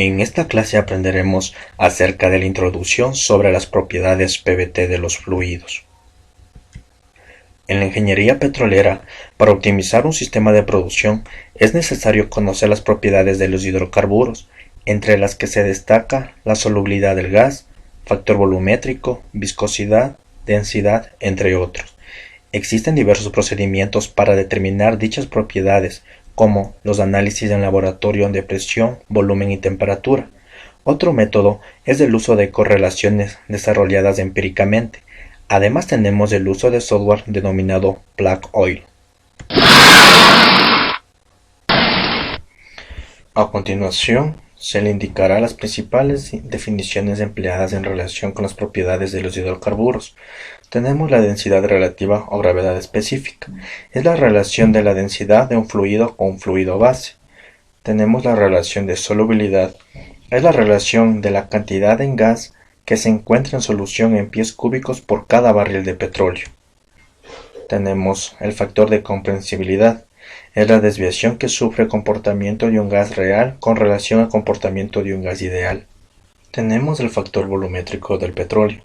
En esta clase aprenderemos acerca de la introducción sobre las propiedades PVT de los fluidos. En la ingeniería petrolera, para optimizar un sistema de producción, es necesario conocer las propiedades de los hidrocarburos, entre las que se destaca la solubilidad del gas, factor volumétrico, viscosidad, densidad, entre otros. Existen diversos procedimientos para determinar dichas propiedades, como los análisis en laboratorio de presión, volumen y temperatura. Otro método es el uso de correlaciones desarrolladas empíricamente. Además tenemos el uso de software denominado Plug Oil. A continuación, se le indicará las principales definiciones empleadas en relación con las propiedades de los hidrocarburos. Tenemos la densidad relativa o gravedad específica. Es la relación de la densidad de un fluido con un fluido base. Tenemos la relación de solubilidad. Es la relación de la cantidad en gas que se encuentra en solución en pies cúbicos por cada barril de petróleo. Tenemos el factor de comprensibilidad. Es la desviación que sufre el comportamiento de un gas real con relación al comportamiento de un gas ideal. Tenemos el factor volumétrico del petróleo.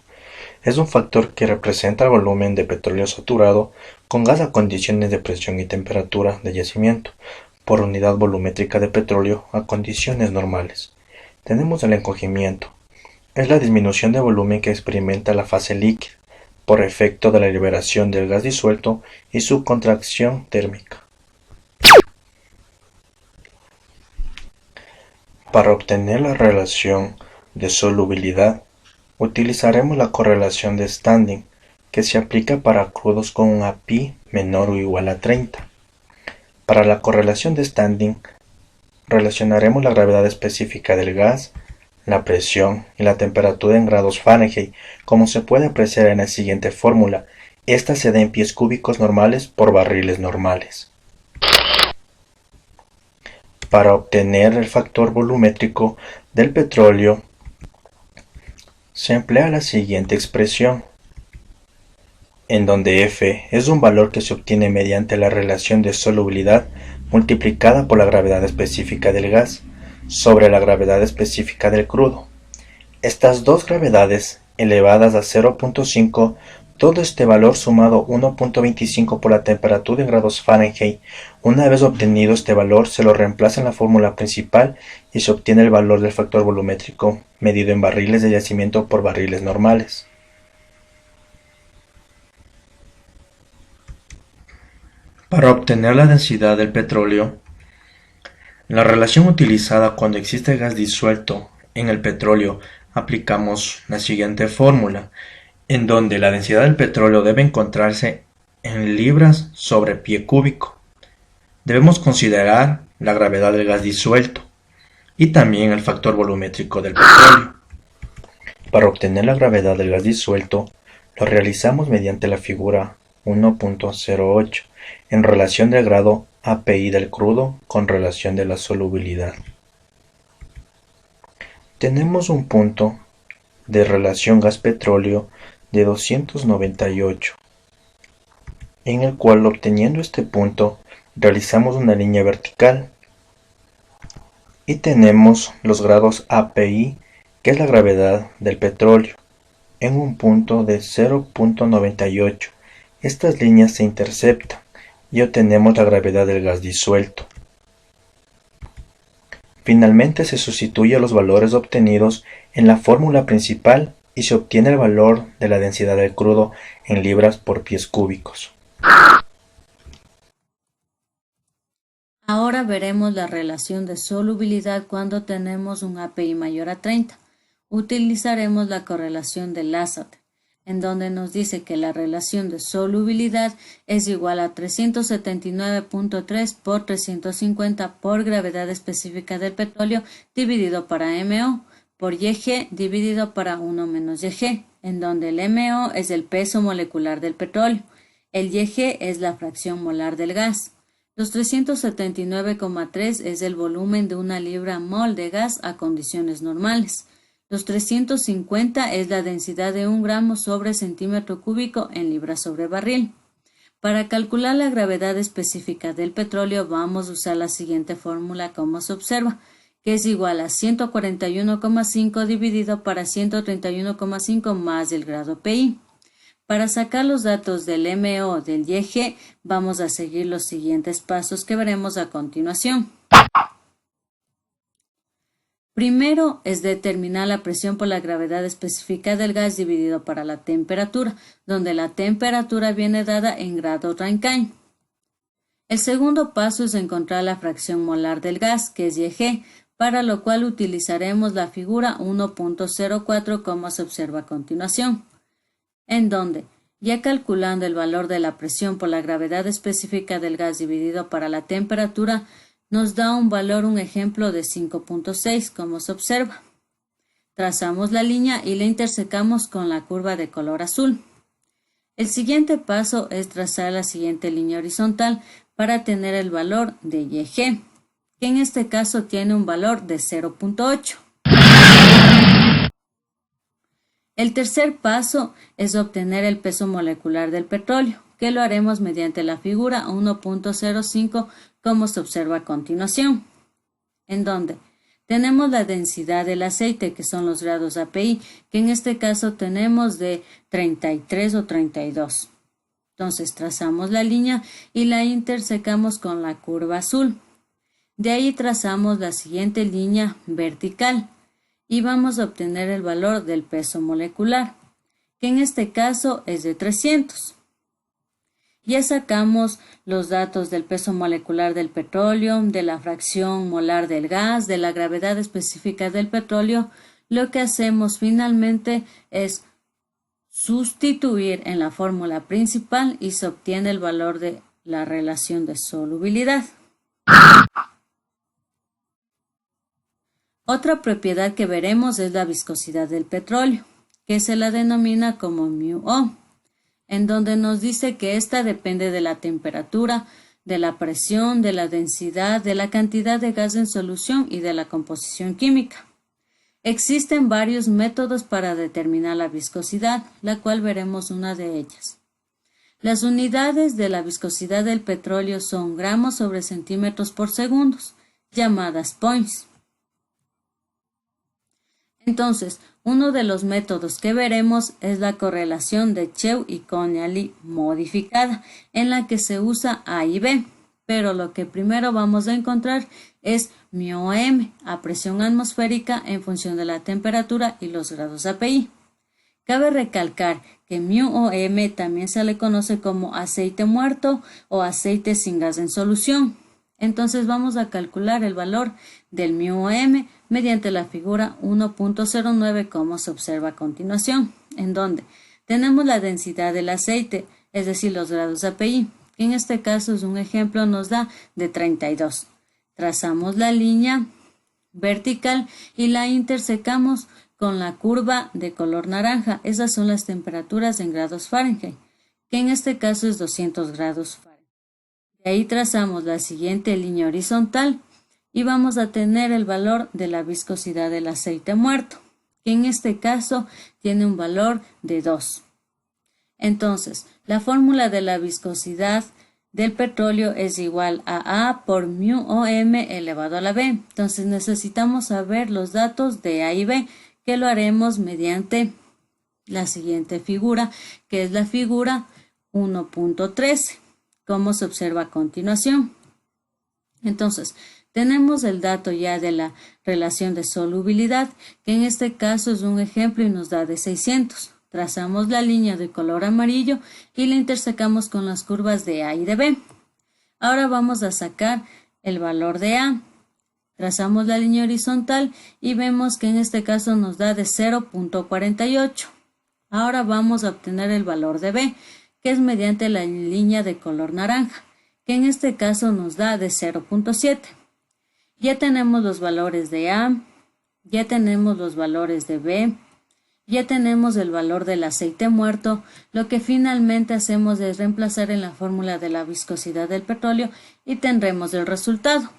Es un factor que representa el volumen de petróleo saturado con gas a condiciones de presión y temperatura de yacimiento por unidad volumétrica de petróleo a condiciones normales. Tenemos el encogimiento. Es la disminución de volumen que experimenta la fase líquida por efecto de la liberación del gas disuelto y su contracción térmica. Para obtener la relación de solubilidad, utilizaremos la correlación de Standing, que se aplica para crudos con un API menor o igual a 30. Para la correlación de Standing, relacionaremos la gravedad específica del gas, la presión y la temperatura en grados Fahrenheit, como se puede apreciar en la siguiente fórmula. Esta se da en pies cúbicos normales por barriles normales. Para obtener el factor volumétrico del petróleo, se emplea la siguiente expresión, en donde F es un valor que se obtiene mediante la relación de solubilidad multiplicada por la gravedad específica del gas sobre la gravedad específica del crudo. Estas dos gravedades elevadas a 0.5, todo este valor sumado 1.25 por la temperatura en grados Fahrenheit. Una vez obtenido este valor, se lo reemplaza en la fórmula principal y se obtiene el valor del factor volumétrico medido en barriles de yacimiento por barriles normales. Para obtener la densidad del petróleo, la relación utilizada cuando existe gas disuelto en el petróleo, aplicamos la siguiente fórmula, en donde la densidad del petróleo debe encontrarse en libras sobre pie cúbico. Debemos considerar la gravedad del gas disuelto y también el factor volumétrico del petróleo. Para obtener la gravedad del gas disuelto, lo realizamos mediante la figura 1.08 en relación del grado API del crudo con relación de la solubilidad. Tenemos un punto de relación gas-petróleo de 298, en el cual, obteniendo este punto, realizamos una línea vertical y tenemos los grados API, que es la gravedad del petróleo, en un punto de 0.98. Estas líneas se interceptan y obtenemos la gravedad del gas disuelto. Finalmente se sustituye los valores obtenidos en la fórmula principal y se obtiene el valor de la densidad del crudo en libras por pies cúbicos. Ahora veremos la relación de solubilidad cuando tenemos un API mayor a 30. Utilizaremos la correlación de Lassat, en donde nos dice que la relación de solubilidad es igual a 379.3 por 350 por gravedad específica del petróleo dividido para MO, por YG dividido para 1 menos YG, en donde el MO es el peso molecular del petróleo, el YG es la fracción molar del gas. Los 379,3 es el volumen de una libra mol de gas a condiciones normales. Los 350 es la densidad de 1 gramo sobre centímetro cúbico en libras sobre barril. Para calcular la gravedad específica del petróleo vamos a usar la siguiente fórmula como se observa, que es igual a 141,5 dividido para 131,5 más el grado PI. Para sacar los datos del MO del YG, vamos a seguir los siguientes pasos que veremos a continuación. Primero es determinar la presión por la gravedad específica del gas dividido para la temperatura, donde la temperatura viene dada en grado Rankine. El segundo paso es encontrar la fracción molar del gas, que es YG, para lo cual utilizaremos la figura 1.04 como se observa a continuación, en donde, ya calculando el valor de la presión por la gravedad específica del gas dividido para la temperatura, nos da un ejemplo de 5.6, como se observa. Trazamos la línea y la intersecamos con la curva de color azul. El siguiente paso es trazar la siguiente línea horizontal para tener el valor de YG, que en este caso tiene un valor de 0.8. El tercer paso es obtener el peso molecular del petróleo, que lo haremos mediante la figura 1.05 como se observa a continuación, en donde tenemos la densidad del aceite, que son los grados API, que en este caso tenemos de 33 o 32. Entonces trazamos la línea y la intersecamos con la curva azul. De ahí trazamos la siguiente línea vertical y vamos a obtener el valor del peso molecular, que en este caso es de 300. Ya sacamos los datos del peso molecular del petróleo, de la fracción molar del gas, de la gravedad específica del petróleo. Lo que hacemos finalmente es sustituir en la fórmula principal y se obtiene el valor de la relación de solubilidad. Otra propiedad que veremos es la viscosidad del petróleo, que se la denomina como μO, en donde nos dice que ésta depende de la temperatura, de la presión, de la densidad, de la cantidad de gas en solución y de la composición química. Existen varios métodos para determinar la viscosidad, la cual veremos una de ellas. Las unidades de la viscosidad del petróleo son gramos sobre centímetros por segundos, llamadas points. Entonces, uno de los métodos que veremos es la correlación de Cheu y Connelly modificada, en la que se usa A y B, pero lo que primero vamos a encontrar es μM a presión atmosférica en función de la temperatura y los grados API. Cabe recalcar que μM también se le conoce como aceite muerto o aceite sin gas en solución. Entonces vamos a calcular el valor del μM mediante la figura 1.09 como se observa a continuación, en donde tenemos la densidad del aceite, es decir, los grados API, que en este caso es un ejemplo, nos da de 32. Trazamos la línea vertical y la intersecamos con la curva de color naranja. Esas son las temperaturas en grados Fahrenheit, que en este caso es 200 grados Fahrenheit. De ahí trazamos la siguiente línea horizontal y vamos a tener el valor de la viscosidad del aceite muerto, que en este caso tiene un valor de 2. Entonces, la fórmula de la viscosidad del petróleo es igual a A por μOM elevado a la B. Entonces necesitamos saber los datos de A y B, que lo haremos mediante la siguiente figura, que es la figura 1.13, como se observa a continuación. Entonces, tenemos el dato ya de la relación de solubilidad, que en este caso es un ejemplo y nos da de 600. Trazamos la línea de color amarillo y la intersecamos con las curvas de A y de B. Ahora vamos a sacar el valor de A. Trazamos la línea horizontal y vemos que en este caso nos da de 0.48. Ahora vamos a obtener el valor de B, que es mediante la línea de color naranja, que en este caso nos da de 0.7. Ya tenemos los valores de A, ya tenemos los valores de B, ya tenemos el valor del aceite muerto. Lo que finalmente hacemos es reemplazar en la fórmula de la viscosidad del petróleo y tendremos el resultado.